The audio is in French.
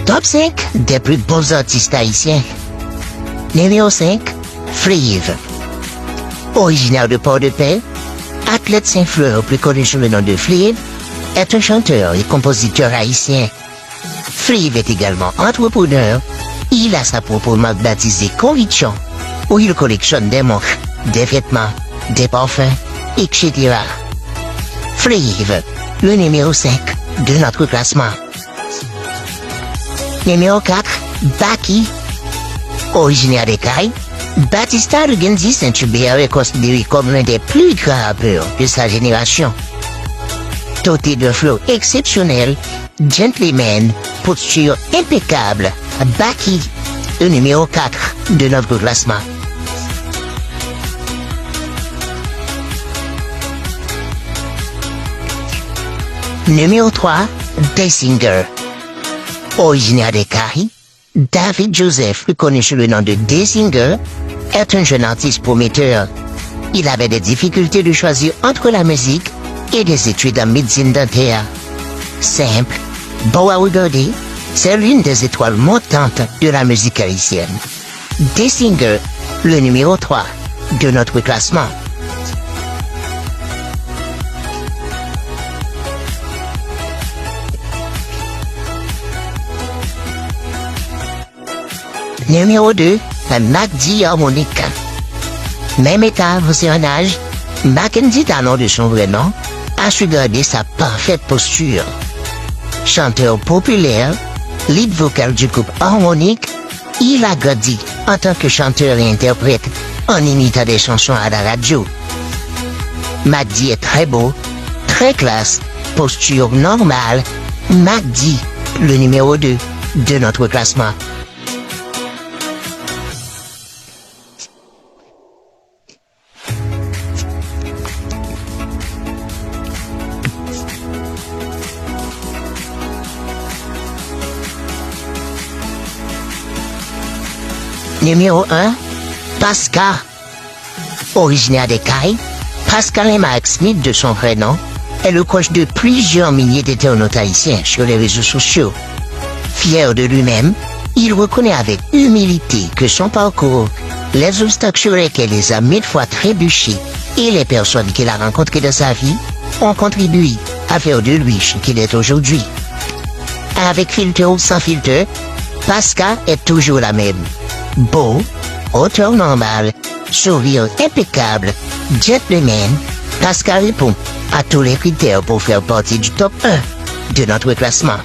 Top 5 des plus beaux artistes haïtiens. Numéro 5, Fliv. Originaire de Port-de-Paix, athlète Saint-Fleur, plus connu sous le nom de Fliv, est un chanteur et compositeur haïtien. Fliv est également entrepreneur. Il a sa propre marque baptisée Conviction, où il collectionne des montres, des vêtements, des parfums, etc. Fliv, le numéro 5 de notre classement. Numéro 4, Baki. Originaire des Caraïbes, Batista Rugenzi Saint-Hubert est considéré comme l'un des plus grands rappeurs de sa génération. Doté de flow exceptionnel, gentleman, posture impeccable, Baki, le numéro 4 de notre classement. Numéro 3, Desinger. Originaire des Caraïbes, David Joseph, plus connu sous le nom de Desinger, est un jeune artiste prometteur. Il avait des difficultés de choisir entre la musique et des études en médecine dentaire. Simple, beau à regarder, c'est l'une des étoiles montantes de la musique haïtienne. Desinger, le numéro 3 de notre classement. Numéro 2, Macdi Harmonique. Même état, c'est un âge, Mackenzie Talon de son vrai nom, a su garder sa parfaite posture. Chanteur populaire, lead vocal du groupe Harmonique, il a grandi en tant que chanteur et interprète en imitant des chansons à la radio. Macdi est très beau, très classe, posture normale, Macdi, le numéro 2 de notre classement. Numéro 1, Pascal. Originaire des Caraïbes, Pascal Mark Smith de son vrai nom est le coach de plusieurs milliers d'internautes haïtiens sur les réseaux sociaux. Fier de lui-même, il reconnaît avec humilité que son parcours, les obstacles sur lesquels il a mille fois trébuché et les personnes qu'il a rencontrées dans sa vie ont contribué à faire de lui ce qu'il est aujourd'hui. Avec filtre ou sans filtre, Pascal est toujours la même. Beau, hauteur normale, sourire impeccable, gentleman, Pascal répond à tous les critères pour faire partie du top 1 de notre classement.